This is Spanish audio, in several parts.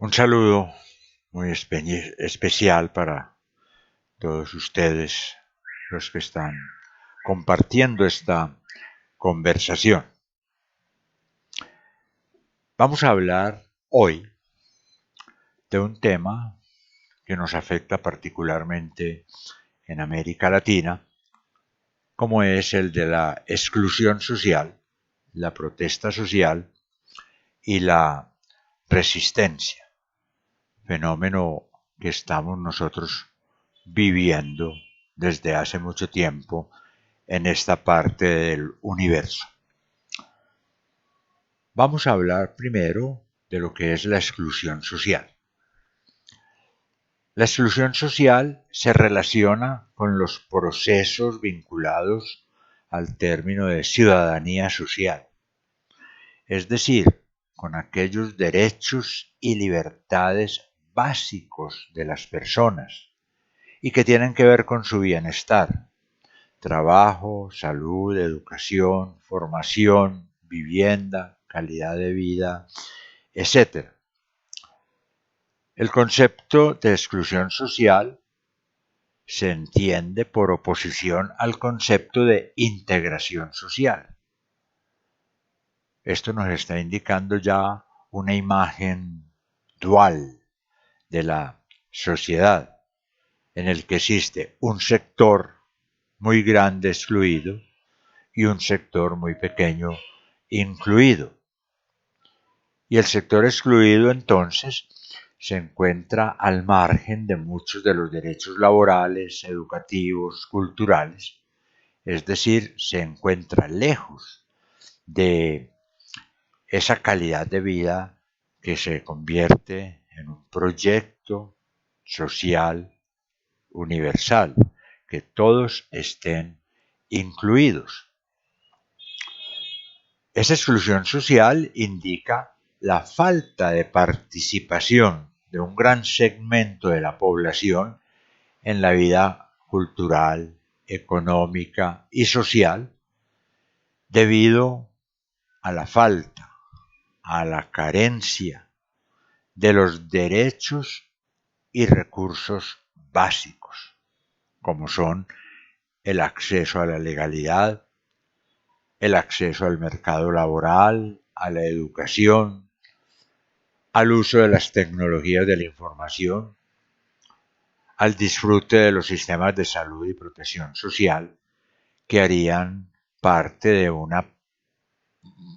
Un saludo muy especial para todos ustedes, los que están compartiendo esta conversación. Vamos a hablar hoy de un tema que nos afecta particularmente en América Latina, como es el de la exclusión social, la protesta social y la resistencia, fenómeno que estamos nosotros viviendo desde hace mucho tiempo en esta parte del universo. Vamos a hablar primero de lo que es la exclusión social. La exclusión social se relaciona con los procesos vinculados al término de ciudadanía social, es decir, con aquellos derechos y libertades básicos de las personas y que tienen que ver con su bienestar: trabajo, salud, educación, formación, vivienda, calidad de vida, etc. El concepto de exclusión social se entiende por oposición al concepto de integración social. Esto nos está indicando ya una imagen dual de la sociedad, en el que existe un sector muy grande excluido y un sector muy pequeño incluido. Y el sector excluido entonces se encuentra al margen de muchos de los derechos laborales, educativos, culturales, es decir, se encuentra lejos de esa calidad de vida que se convierte en un proyecto social universal, que todos estén incluidos. Esa exclusión social indica la falta de participación de un gran segmento de la población en la vida cultural, económica y social, debido a la falta, a la carencia de los derechos y recursos básicos, como son el acceso a la legalidad, el acceso al mercado laboral, a la educación, al uso de las tecnologías de la información, al disfrute de los sistemas de salud y protección social, que harían parte de una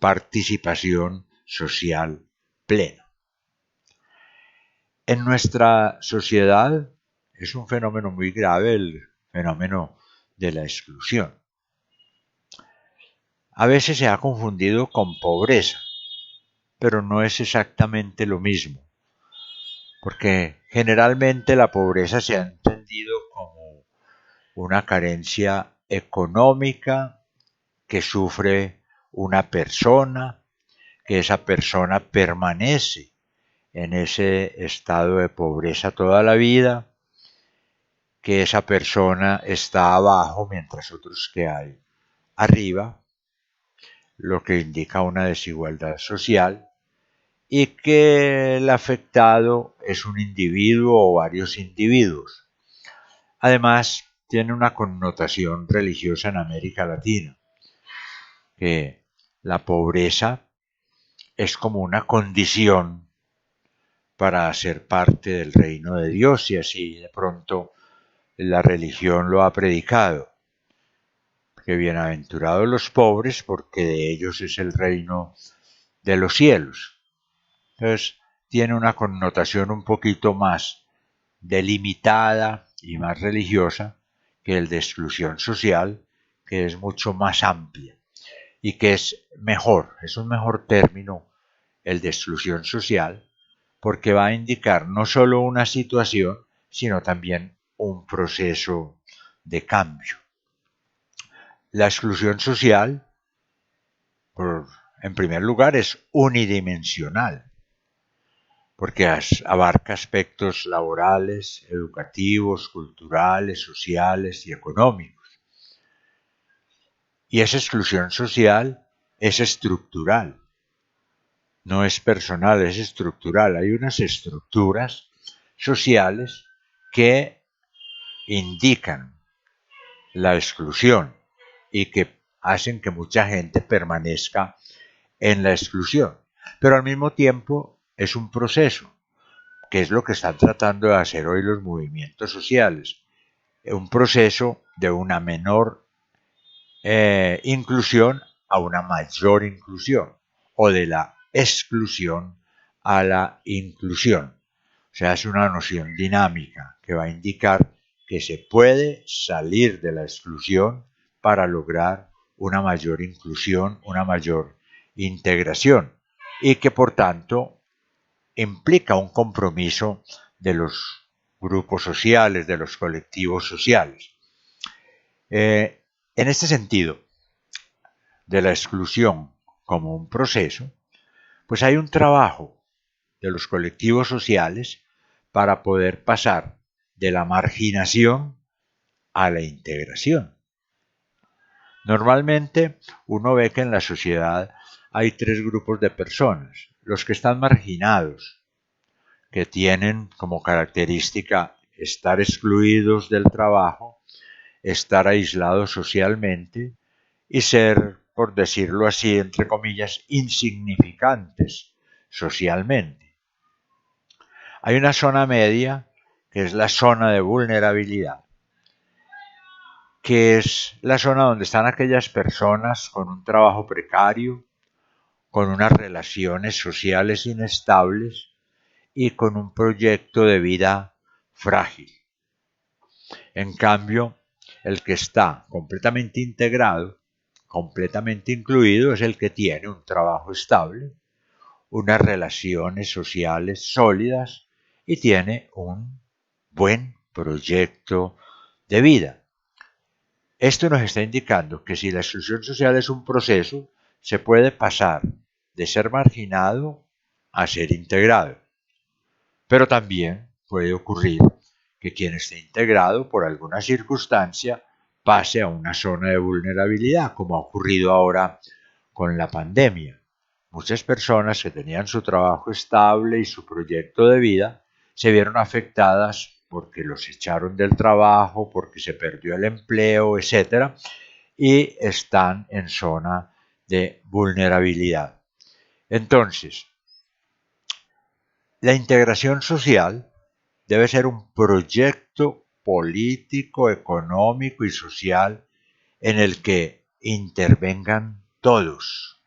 participación social plena. En nuestra sociedad es un fenómeno muy grave el fenómeno de la exclusión. A veces se ha confundido con pobreza, pero no es exactamente lo mismo, porque generalmente la pobreza se ha entendido como una carencia económica que sufre una persona, que esa persona permanece en ese estado de pobreza toda la vida, que esa persona está abajo mientras otros que hay arriba, lo que indica una desigualdad social, y que el afectado es un individuo o varios individuos. Además, tiene una connotación religiosa en América Latina, que la pobreza es como una condición para ser parte del reino de Dios, y así de pronto la religión lo ha predicado, que bienaventurados los pobres, porque de ellos es el reino de los cielos. Entonces tiene una connotación un poquito más delimitada y más religiosa que el de exclusión social, que es mucho más amplia y que es un mejor término el de exclusión social, porque va a indicar no solo una situación, sino también un proceso de cambio. La exclusión social, en primer lugar, es unidimensional, porque abarca aspectos laborales, educativos, culturales, sociales y económicos. Y esa exclusión social es estructural, no es personal, es estructural. Hay unas estructuras sociales que indican la exclusión y que hacen que mucha gente permanezca en la exclusión. Pero al mismo tiempo es un proceso, que es lo que están tratando de hacer hoy los movimientos sociales. Un proceso de una menor inclusión a una mayor inclusión, o de la exclusión a la inclusión. O sea, es una noción dinámica que va a indicar que se puede salir de la exclusión para lograr una mayor inclusión, una mayor integración, y que por tanto implica un compromiso de los grupos sociales, de los colectivos sociales. En este sentido, de la exclusión como un proceso, pues hay un trabajo de los colectivos sociales para poder pasar de la marginación a la integración. Normalmente uno ve que en la sociedad hay tres grupos de personas: los que están marginados, que tienen como característica estar excluidos del trabajo, estar aislados socialmente y ser, por decirlo así, entre comillas, insignificantes socialmente. Hay una zona media, que es la zona de vulnerabilidad, que es la zona donde están aquellas personas con un trabajo precario, con unas relaciones sociales inestables y con un proyecto de vida frágil. En cambio, el que está completamente integrado, completamente incluido, es el que tiene un trabajo estable, unas relaciones sociales sólidas y tiene un buen proyecto de vida. Esto nos está indicando que si la exclusión social es un proceso, se puede pasar de ser marginado a ser integrado. Pero también puede ocurrir que quien esté integrado por alguna circunstancia pase a una zona de vulnerabilidad, como ha ocurrido ahora con la pandemia. Muchas personas que tenían su trabajo estable y su proyecto de vida se vieron afectadas porque los echaron del trabajo, porque se perdió el empleo, etc. Y están en zona de vulnerabilidad. Entonces, la integración social debe ser un proyecto político, económico y social en el que intervengan todos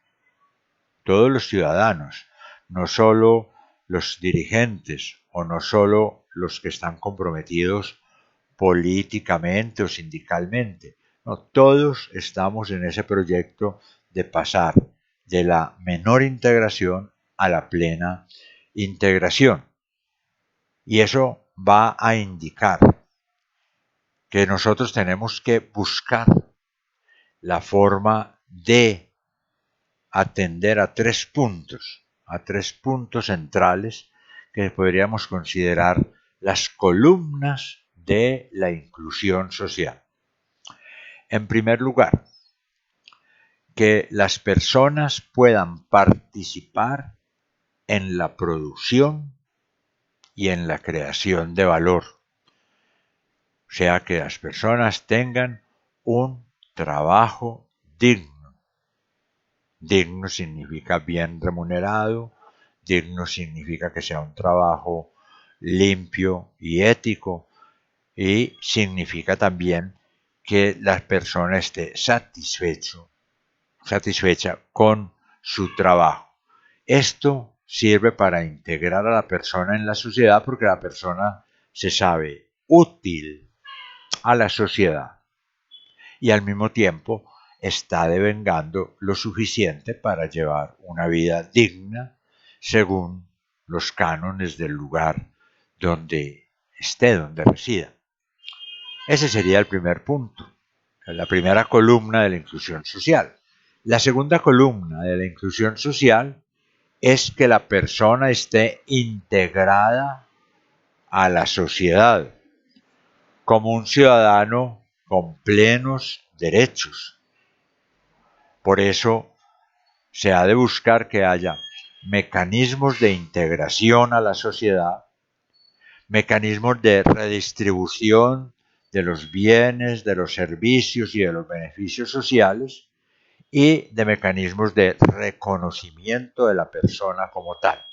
los ciudadanos, no solo los dirigentes o no solo los que están comprometidos políticamente o sindicalmente. No, todos estamos en ese proyecto de pasar de la menor integración a la plena integración. Y eso va a indicar que nosotros tenemos que buscar la forma de atender a tres puntos centrales que podríamos considerar las columnas de la inclusión social. En primer lugar, que las personas puedan participar en la producción y en la creación de valor. O sea, que las personas tengan un trabajo digno. Digno significa bien remunerado, digno significa que sea un trabajo limpio y ético, y significa también que la persona esté satisfecha con su trabajo. Esto sirve para integrar a la persona en la sociedad, porque la persona se sabe útil a la sociedad y al mismo tiempo está devengando lo suficiente para llevar una vida digna según los cánones del lugar donde esté, donde resida. Ese sería el primer punto, la primera columna de la inclusión social. La segunda columna de la inclusión social es que la persona esté integrada a la sociedad como un ciudadano con plenos derechos. Por eso se ha de buscar que haya mecanismos de integración a la sociedad, mecanismos de redistribución de los bienes, de los servicios y de los beneficios sociales, y de mecanismos de reconocimiento de la persona como tal.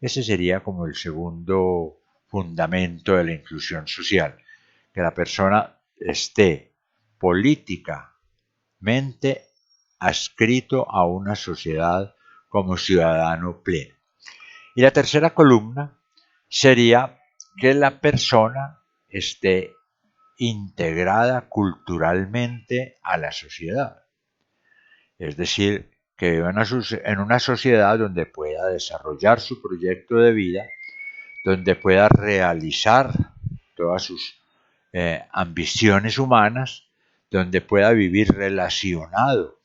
Ese sería como el segundo fundamento de la inclusión social, que la persona esté políticamente adscrito a una sociedad como ciudadano pleno. Y la tercera columna sería que la persona esté integrada culturalmente a la sociedad. Es decir, que viva en una sociedad donde pueda desarrollar su proyecto de vida, donde pueda realizar todas sus ambiciones humanas, donde pueda vivir relacionado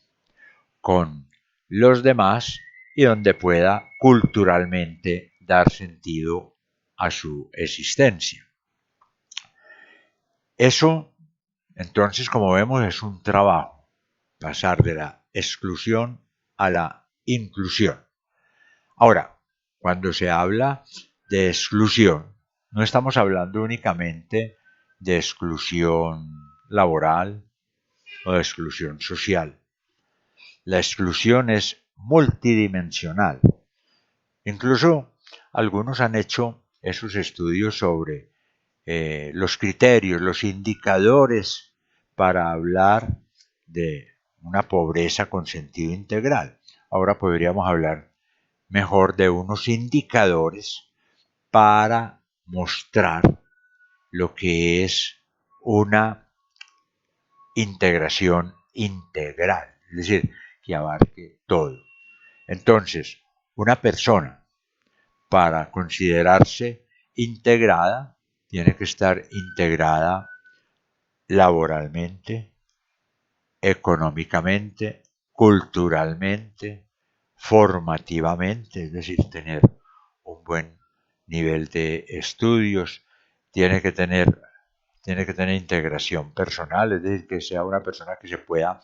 con los demás y donde pueda culturalmente dar sentido a su existencia. Eso, entonces, como vemos, es un trabajo, pasar de la exclusión a la inclusión. Ahora, cuando se habla de exclusión, no estamos hablando únicamente de exclusión laboral o de exclusión social. La exclusión es multidimensional. Incluso algunos han hecho esos estudios sobre los criterios, los indicadores para hablar de una pobreza con sentido integral. Ahora podríamos hablar mejor de unos indicadores para mostrar lo que es una integración integral, es decir, que abarque todo. Entonces, una persona, para considerarse integrada, tiene que estar integrada laboralmente, económicamente, culturalmente, formativamente, es decir, tener un buen nivel de estudios, tiene que tener integración personal, es decir, que sea una persona que se pueda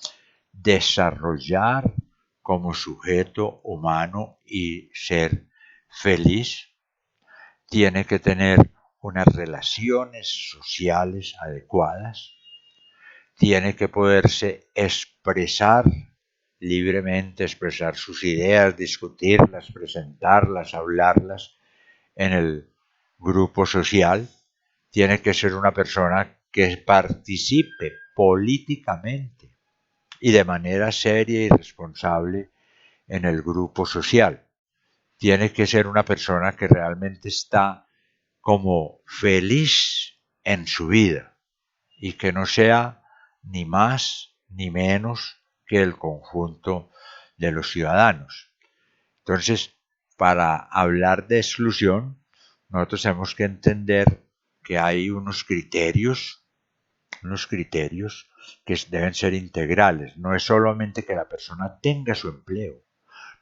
desarrollar como sujeto humano y ser feliz, tiene que tener unas relaciones sociales adecuadas, tiene que poderse expresar libremente, expresar sus ideas, discutirlas, presentarlas, hablarlas en el grupo social, tiene que ser una persona que participe políticamente y de manera seria y responsable en el grupo social. Tiene que ser una persona que realmente está como feliz en su vida y que no sea ni más ni menos que el conjunto de los ciudadanos. Entonces, para hablar de exclusión, nosotros tenemos que entender que hay unos criterios que deben ser integrales. No es solamente que la persona tenga su empleo,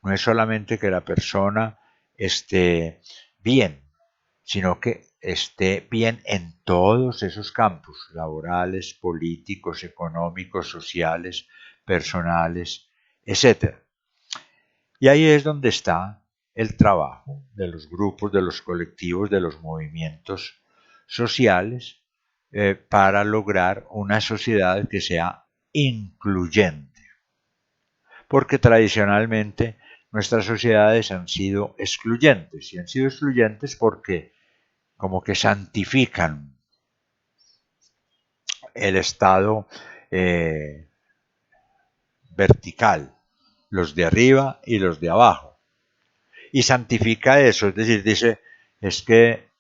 no es solamente que la persona esté bien, sino que esté bien en todos esos campos, laborales, políticos, económicos, sociales, personales, etc. Y ahí es donde está el trabajo de los grupos, de los colectivos, de los movimientos sociales para lograr una sociedad que sea incluyente. Porque tradicionalmente nuestras sociedades han sido excluyentes, y han sido excluyentes porque como que santifican el estado vertical, los de arriba y los de abajo. Y santifica eso, es decir, dice, es que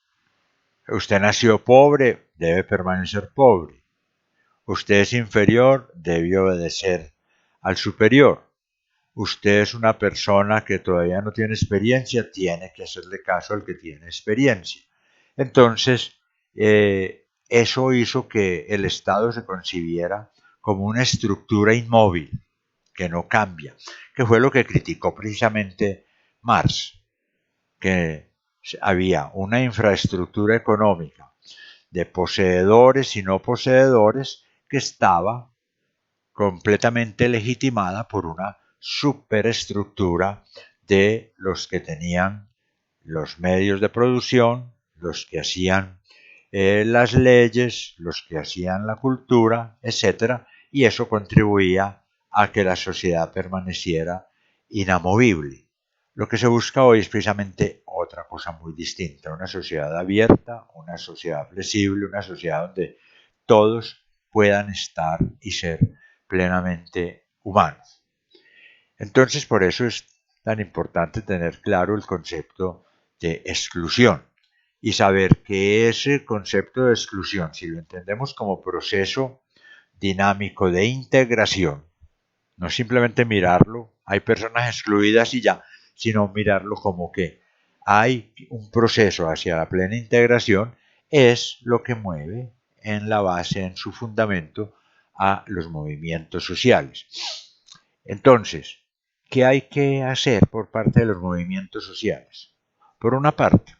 usted nació pobre, debe permanecer pobre. Usted es inferior, debe obedecer al superior. Usted es una persona que todavía no tiene experiencia, tiene que hacerle caso al que tiene experiencia. Entonces, eso hizo que el Estado se concibiera como una estructura inmóvil, que no cambia, que fue lo que criticó precisamente Marx, que había una infraestructura económica de poseedores y no poseedores que estaba completamente legitimada por una superestructura de los que tenían los medios de producción, los que hacían las leyes, los que hacían la cultura, etcétera, y eso contribuía a que la sociedad permaneciera inamovible. Lo que se busca hoy es precisamente otra cosa muy distinta, una sociedad abierta, una sociedad flexible, una sociedad donde todos puedan estar y ser plenamente humanos. Entonces, por eso es tan importante tener claro el concepto de exclusión y saber que ese concepto de exclusión, si lo entendemos como proceso dinámico de integración, no simplemente mirarlo, hay personas excluidas y ya, sino mirarlo como que hay un proceso hacia la plena integración, es lo que mueve en la base, en su fundamento, a los movimientos sociales. Entonces, ¿qué hay que hacer por parte de los movimientos sociales? Por una parte,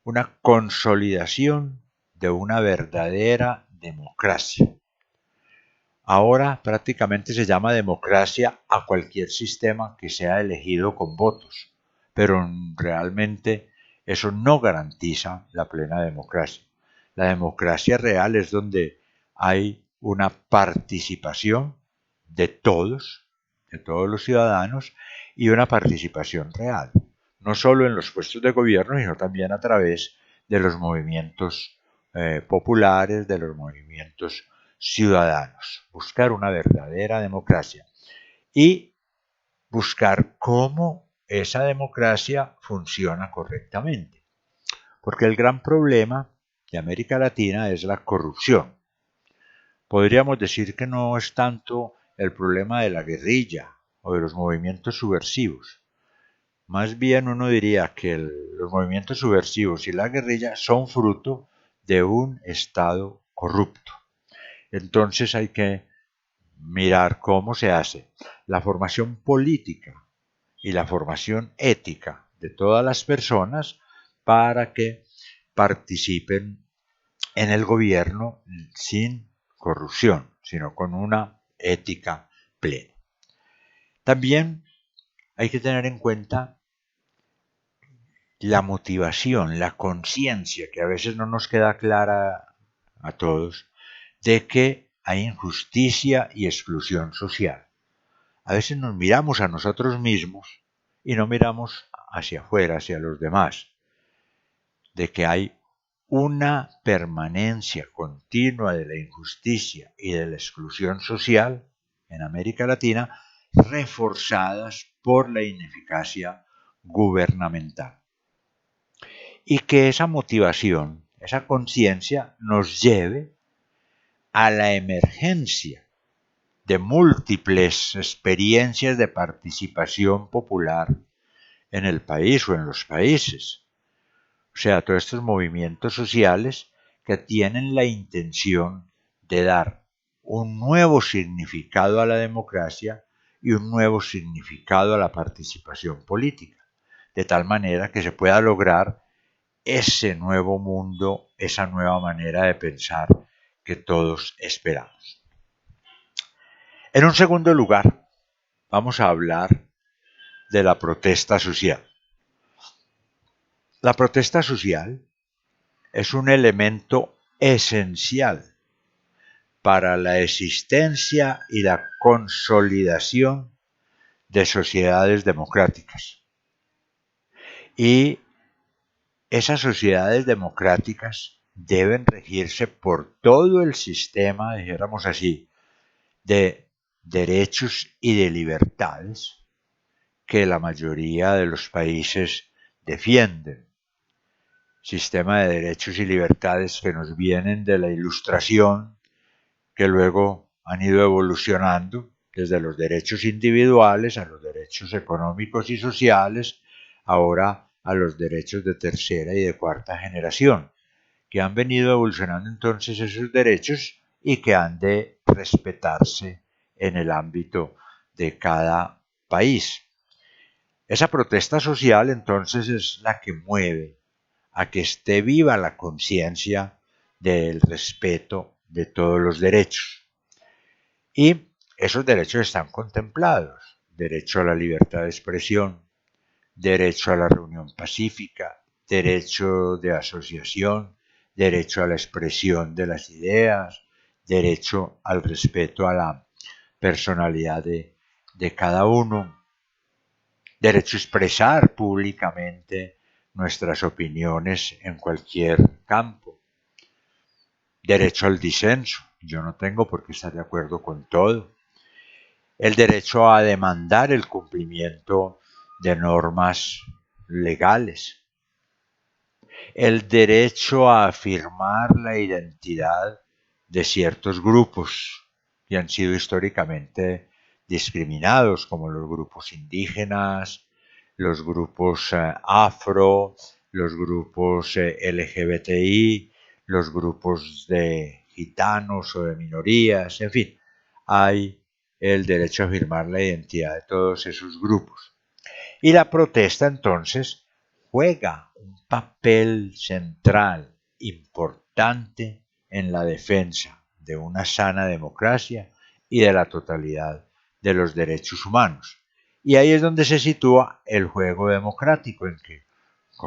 una consolidación de una verdadera democracia. Ahora prácticamente se llama democracia a cualquier sistema que sea elegido con votos, pero realmente eso no garantiza la plena democracia. La democracia real es donde hay una participación de todos los ciudadanos y una participación real, no solo en los puestos de gobierno, sino también a través de los movimientos populares, de los movimientos ciudadanos. Buscar una verdadera democracia y buscar cómo esa democracia funciona correctamente. Porque el gran problema de América Latina es la corrupción. Podríamos decir que no es tanto el problema de la guerrilla o de los movimientos subversivos. Más bien uno diría que los movimientos subversivos y la guerrilla son fruto de un Estado corrupto. Entonces hay que mirar cómo se hace la formación política y la formación ética de todas las personas para que participen en el gobierno sin corrupción, sino con una ética plena. También hay que tener en cuenta la motivación, la conciencia, que a veces no nos queda clara a todos, de que hay injusticia y exclusión social. A veces nos miramos a nosotros mismos y no miramos hacia afuera, hacia los demás, de que hay una permanencia continua de la injusticia y de la exclusión social en América Latina, reforzadas por la ineficacia gubernamental. Y que esa motivación, esa conciencia nos lleve a la emergencia de múltiples experiencias de participación popular en el país o en los países. O sea, todos estos movimientos sociales que tienen la intención de dar un nuevo significado a la democracia y un nuevo significado a la participación política, de tal manera que se pueda lograr ese nuevo mundo, esa nueva manera de pensar que todos esperamos. En un segundo lugar, vamos a hablar de la protesta social. La protesta social es un elemento esencial para la existencia y la consolidación de sociedades democráticas. Y esas sociedades democráticas deben regirse por todo el sistema, dijéramos así, de derechos y de libertades que la mayoría de los países defienden. Sistema de derechos y libertades que nos vienen de la Ilustración, que luego han ido evolucionando desde los derechos individuales a los derechos económicos y sociales, ahora a los derechos de tercera y de cuarta generación, que han venido evolucionando entonces esos derechos y que han de respetarse en el ámbito de cada país. Esa protesta social entonces es la que mueve a que esté viva la conciencia del respeto de todos los derechos. Y esos derechos están contemplados: derecho a la libertad de expresión, derecho a la reunión pacífica, derecho de asociación, derecho a la expresión de las ideas, derecho al respeto a la personalidad de cada uno, derecho a expresar públicamente nuestras opiniones en cualquier campo, derecho al disenso, yo no tengo por qué estar de acuerdo con todo, el derecho a demandar el cumplimiento de normas legales, el derecho a afirmar la identidad de ciertos grupos que han sido históricamente discriminados, como los grupos indígenas, los grupos afro, los grupos LGBTI, los grupos de gitanos o de minorías, en fin, hay el derecho a afirmar la identidad de todos esos grupos. Y la protesta entonces juega un papel central importante en la defensa de una sana democracia y de la totalidad de los derechos humanos. Y ahí es donde se sitúa el juego democrático, en que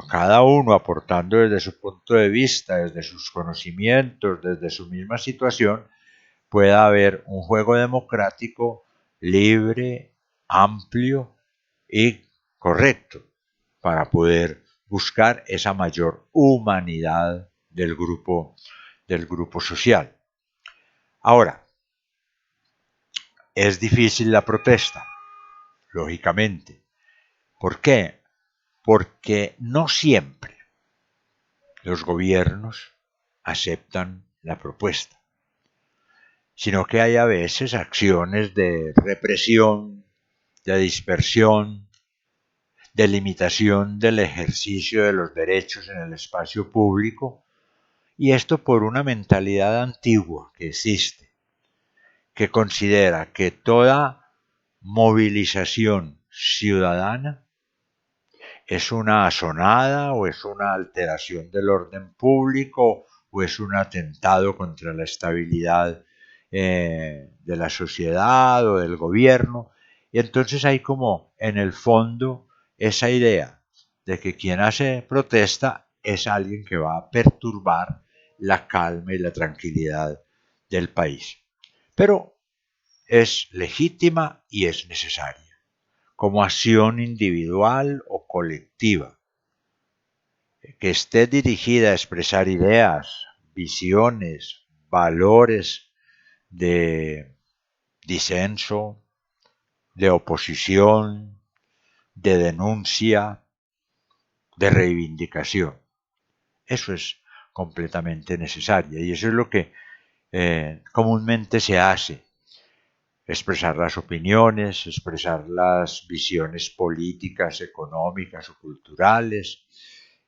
cada uno aportando desde su punto de vista, desde sus conocimientos, desde su misma situación, pueda haber un juego democrático libre, amplio y correcto para poder buscar esa mayor humanidad del grupo social. Ahora, es difícil la protesta, lógicamente. ¿Por qué? Porque no siempre los gobiernos aceptan la propuesta, sino que hay a veces acciones de represión, de dispersión, de limitación del ejercicio de los derechos en el espacio público, y esto por una mentalidad antigua que existe, que considera que toda movilización ciudadana es una asonada o es una alteración del orden público o es un atentado contra la estabilidad de la sociedad o del gobierno. Y entonces hay como en el fondo esa idea de que quien hace protesta es alguien que va a perturbar la calma y la tranquilidad del país. Pero es legítima y es necesaria como acción individual o colectiva, que esté dirigida a expresar ideas, visiones, valores de disenso, de oposición, de denuncia, de reivindicación. Eso es completamente necesario y eso es lo que comúnmente se hace. Expresar las opiniones, expresar las visiones políticas, económicas o culturales,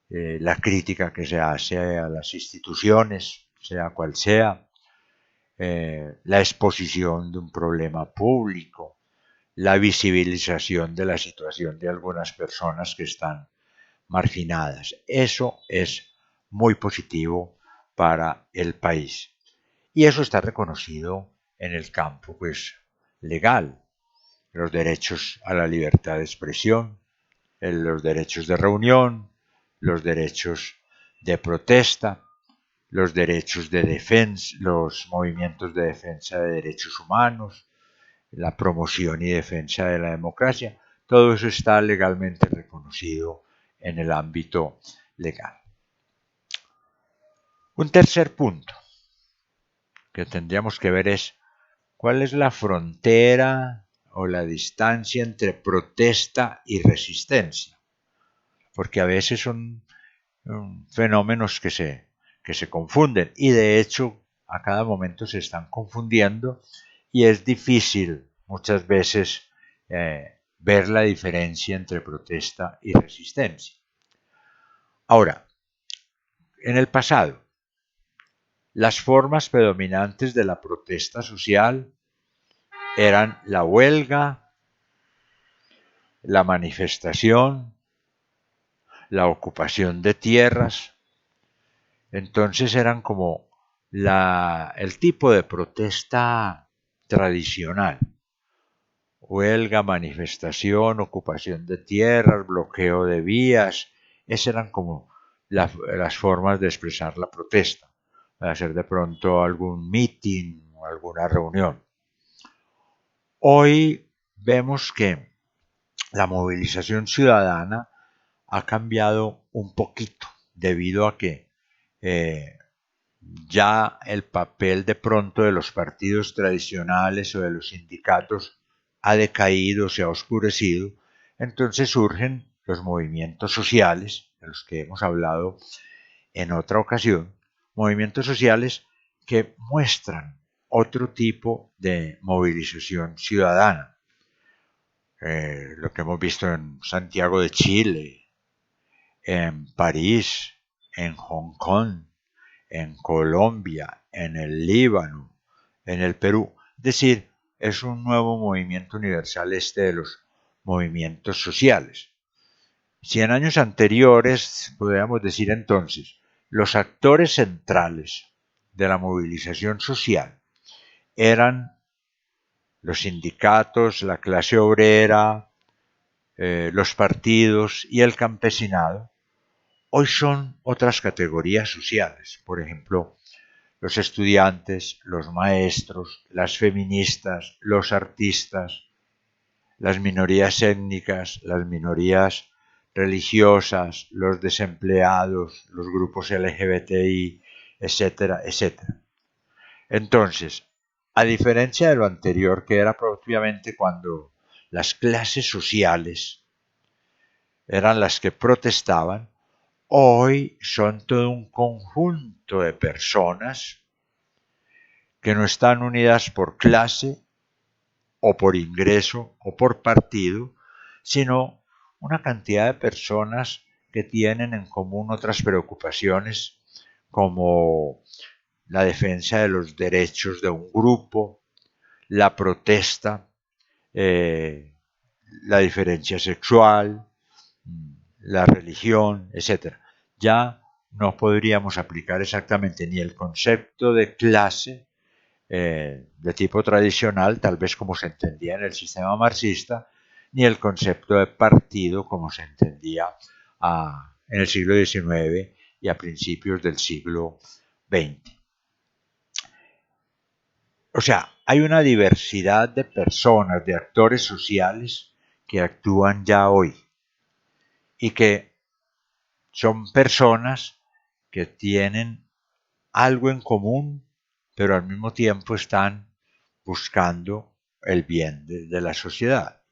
la crítica que se hace a las instituciones, sea cual sea, la exposición de un problema público, la visibilización de la situación de algunas personas que están marginadas. Eso es muy positivo para el país. Y eso está reconocido en el campo legal. Los derechos a la libertad de expresión, los derechos de reunión, los derechos de protesta, los derechos de defensa, los movimientos de defensa de derechos humanos, la promoción y defensa de la democracia, todo eso está legalmente reconocido en el ámbito legal. Un tercer punto que tendríamos que ver es cuál es la frontera o la distancia entre protesta y resistencia, porque a veces son fenómenos que se confunden y de hecho a cada momento se están confundiendo y es difícil muchas veces ver la diferencia entre protesta y resistencia. Ahora, en el pasado, las formas predominantes de la protesta social eran la huelga, la manifestación, la ocupación de tierras. Entonces eran como el tipo de protesta tradicional huelga, manifestación, ocupación de tierras, bloqueo de vías. Esas eran como las formas de expresar la protesta, de hacer de pronto algún meeting o alguna reunión. Hoy vemos que la movilización ciudadana ha cambiado un poquito debido a que ya el papel de pronto de los partidos tradicionales o de los sindicatos ha decaído, se ha oscurecido, entonces surgen los movimientos sociales, de los que hemos hablado en otra ocasión, movimientos sociales que muestran otro tipo de movilización ciudadana. Lo que hemos visto en Santiago de Chile, en París, en Hong Kong, en Colombia, en el Líbano, en el Perú. Es decir, es un nuevo movimiento universal de los movimientos sociales. Si en años anteriores, podríamos decir entonces, los actores centrales de la movilización social eran los sindicatos, la clase obrera, los partidos y el campesinado, hoy son otras categorías sociales. Por ejemplo, los estudiantes, los maestros, las feministas, los artistas, las minorías étnicas, las minorías religiosas, los desempleados, los grupos LGBTI, etcétera, etcétera. Entonces, a diferencia de lo anterior, que era propiamente cuando las clases sociales eran las que protestaban, hoy son todo un conjunto de personas que no están unidas por clase o por ingreso o por partido, sino una cantidad de personas que tienen en común otras preocupaciones como la defensa de los derechos de un grupo, la protesta, la diferencia sexual, la religión, etc. Ya no podríamos aplicar exactamente ni el concepto de clase de tipo tradicional, tal vez como se entendía en el sistema marxista, ni el concepto de partido como se entendía en el siglo XIX y a principios del siglo XX. O sea, hay una diversidad de personas, de actores sociales que actúan ya hoy y que son personas que tienen algo en común, pero al mismo tiempo están buscando el bien de la sociedad,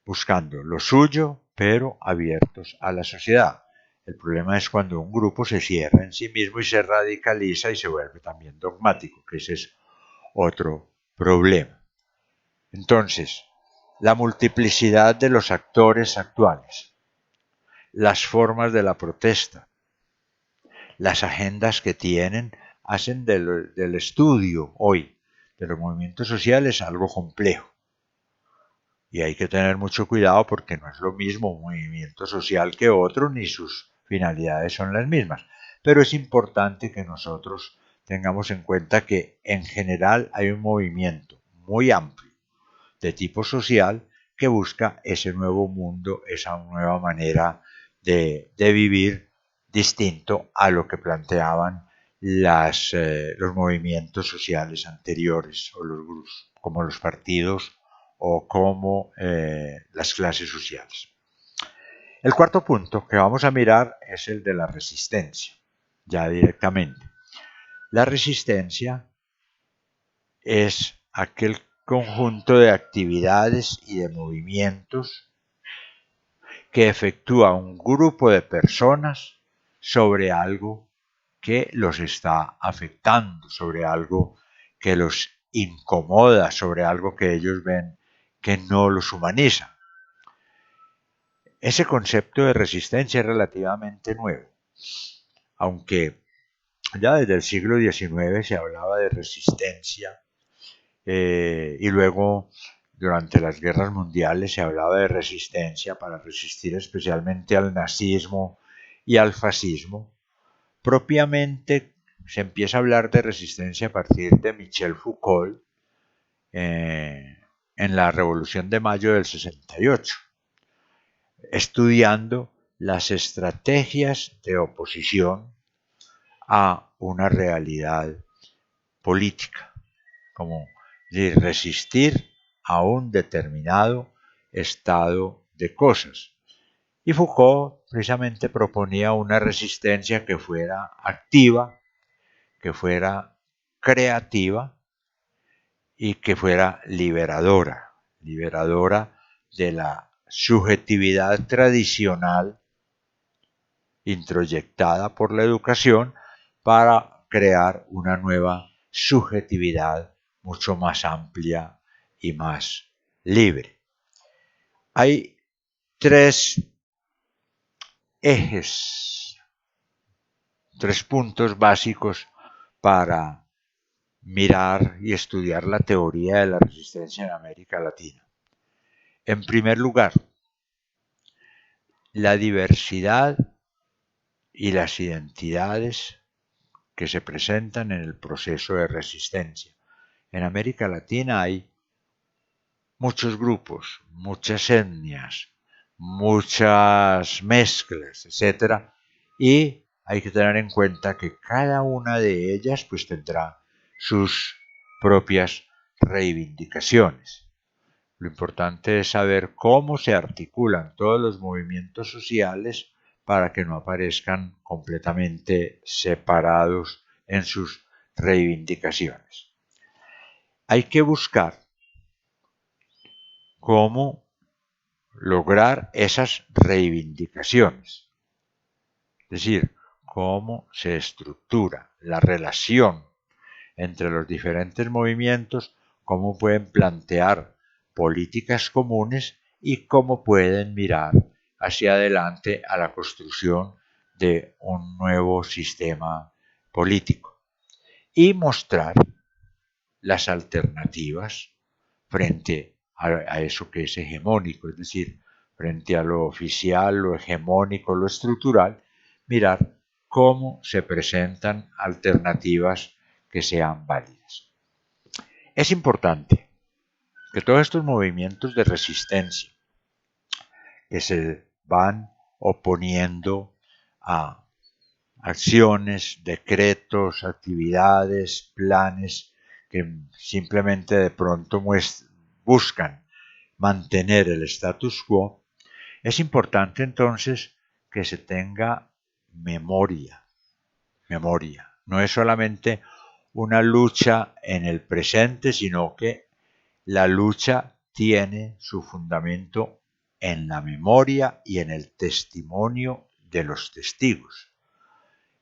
buscando lo suyo, pero abiertos a la sociedad. El problema es cuando un grupo se cierra en sí mismo y se radicaliza y se vuelve también dogmático, que ese es otro problema. Entonces, la multiplicidad de los actores actuales, las formas de la protesta, las agendas que tienen, hacen del estudio hoy de los movimientos sociales algo complejo. Y hay que tener mucho cuidado porque no es lo mismo un movimiento social que otro, ni sus finalidades son las mismas. Pero es importante que nosotros tengamos en cuenta que en general hay un movimiento muy amplio de tipo social que busca ese nuevo mundo, esa nueva manera de vivir distinto a lo que planteaban los movimientos sociales anteriores o como los partidos o como las clases sociales. El cuarto punto que vamos a mirar es el de la resistencia, ya directamente. La resistencia es aquel conjunto de actividades y de movimientos que efectúa un grupo de personas sobre algo que los está afectando, sobre algo que los incomoda, sobre algo que ellos ven que no los humaniza. Ese concepto de resistencia es relativamente nuevo, aunque ya desde el siglo XIX se hablaba de resistencia y luego durante las guerras mundiales se hablaba de resistencia para resistir especialmente al nazismo y al fascismo. Propiamente se empieza a hablar de resistencia a partir de Michel Foucault en en la Revolución de Mayo del 68, estudiando las estrategias de oposición a una realidad política, como de resistir a un determinado estado de cosas. Y Foucault precisamente proponía una resistencia que fuera activa, que fuera creativa y que fuera liberadora, liberadora de la subjetividad tradicional introyectada por la educación para crear una nueva subjetividad mucho más amplia y más libre. Hay tres ejes, tres puntos básicos para mirar y estudiar la teoría de la resistencia en América Latina. En primer lugar, la diversidad y las identidades que se presentan en el proceso de resistencia. En América Latina hay muchos grupos, muchas etnias, muchas mezclas, etc. Y hay que tener en cuenta que cada una de ellas pues tendrá sus propias reivindicaciones. Lo importante es saber cómo se articulan todos los movimientos sociales para que no aparezcan completamente separados en sus reivindicaciones. Hay que buscar cómo lograr esas reivindicaciones, es decir, cómo se estructura la relación entre los diferentes movimientos, cómo pueden plantear políticas comunes y cómo pueden mirar hacia adelante a la construcción de un nuevo sistema político y mostrar las alternativas frente a eso que es hegemónico, es decir, frente a lo oficial, lo hegemónico, lo estructural, mirar cómo se presentan alternativas que sean válidas. Es importante que todos estos movimientos de resistencia que se van oponiendo a acciones, decretos, actividades, planes que simplemente de pronto buscan mantener el status quo, es importante entonces que se tenga memoria. No es solamente una lucha en el presente, sino que la lucha tiene su fundamento en la memoria y en el testimonio de los testigos.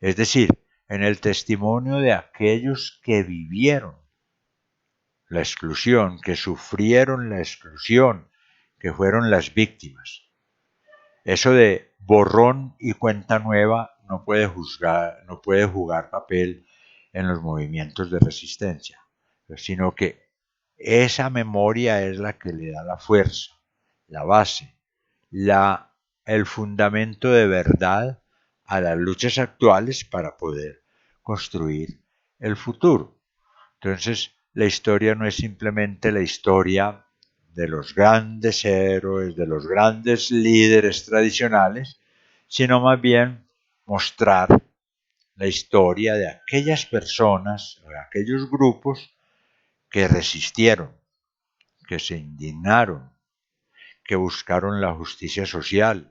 Es decir, en el testimonio de aquellos que vivieron la exclusión, que sufrieron la exclusión, que fueron las víctimas. Eso de borrón y cuenta nueva no puede jugar papel en los movimientos de resistencia, sino que esa memoria es la que le da la fuerza, la base, el fundamento de verdad a las luchas actuales para poder construir el futuro. Entonces, la historia no es simplemente la historia de los grandes héroes, de los grandes líderes tradicionales, sino más bien mostrar la historia de aquellas personas, de aquellos grupos que resistieron, que se indignaron, que buscaron la justicia social,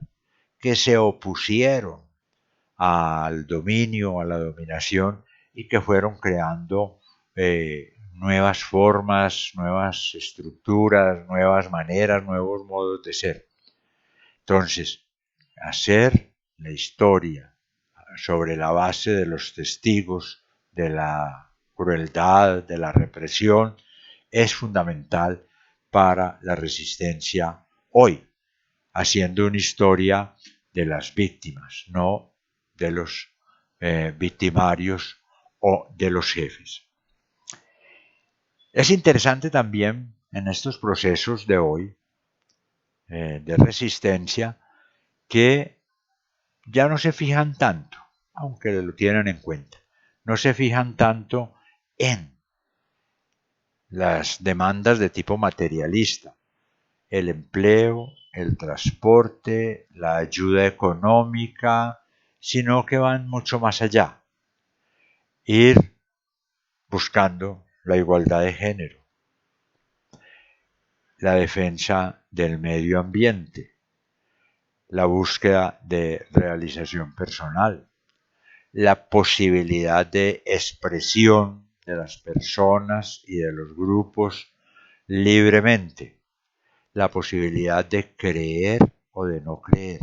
que se opusieron al dominio, a la dominación y que fueron creando nuevas formas, nuevas estructuras, nuevas maneras, nuevos modos de ser. Entonces, hacer la historia sobre la base de los testigos de la crueldad, de la represión, es fundamental para la resistencia hoy, haciendo una historia de las víctimas, no de los victimarios o de los jefes. Es interesante también en estos procesos de hoy de resistencia que ya no se fijan tanto, aunque lo tienen en cuenta, no se fijan tanto en las demandas de tipo materialista, el empleo, el transporte, la ayuda económica, sino que van mucho más allá. Ir buscando la igualdad de género, la defensa del medio ambiente, la búsqueda de realización personal, la posibilidad de expresión de las personas y de los grupos libremente, la posibilidad de creer o de no creer.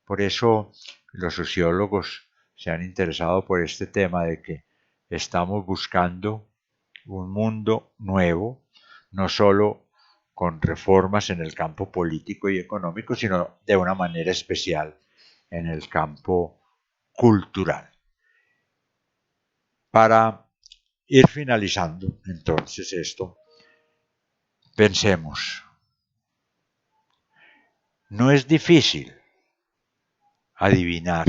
Por eso los sociólogos se han interesado por este tema de que estamos buscando un mundo nuevo, no solo con reformas en el campo político y económico, sino de una manera especial en el campo cultural. Para ir finalizando entonces esto, pensemos, no es difícil adivinar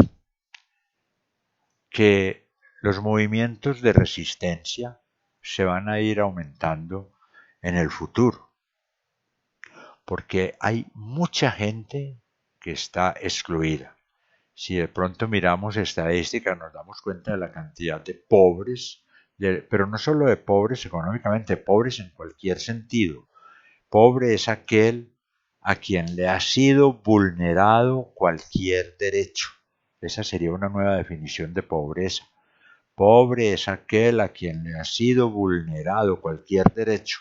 que los movimientos de resistencia se van a ir aumentando en el futuro, porque hay mucha gente que está excluida. Si de pronto miramos estadísticas nos damos cuenta de la cantidad de pobres, pero no solo de pobres económicamente, pobres en cualquier sentido. Pobre es aquel a quien le ha sido vulnerado cualquier derecho. Esa sería una nueva definición de pobreza. Pobre es aquel a quien le ha sido vulnerado cualquier derecho.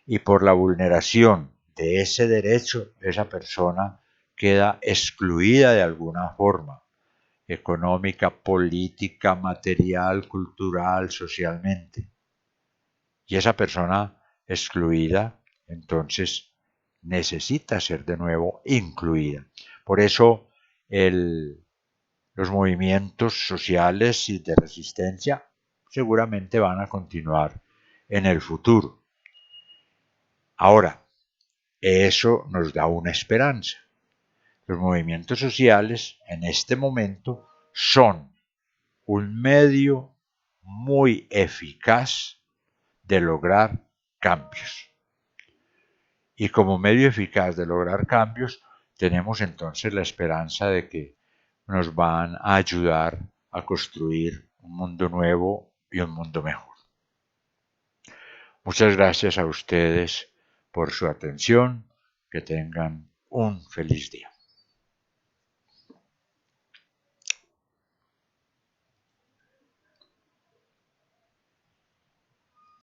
Y por la vulneración de ese derecho, esa persona queda excluida de alguna forma, económica, política, material, cultural, socialmente. Y esa persona excluida, entonces, necesita ser de nuevo incluida. Por eso los movimientos sociales y de resistencia seguramente van a continuar en el futuro. Ahora, eso nos da una esperanza. Los movimientos sociales en este momento son un medio muy eficaz de lograr cambios. Y como medio eficaz de lograr cambios, tenemos entonces la esperanza de que nos van a ayudar a construir un mundo nuevo y un mundo mejor. Muchas gracias a ustedes por su atención. Que tengan un feliz día.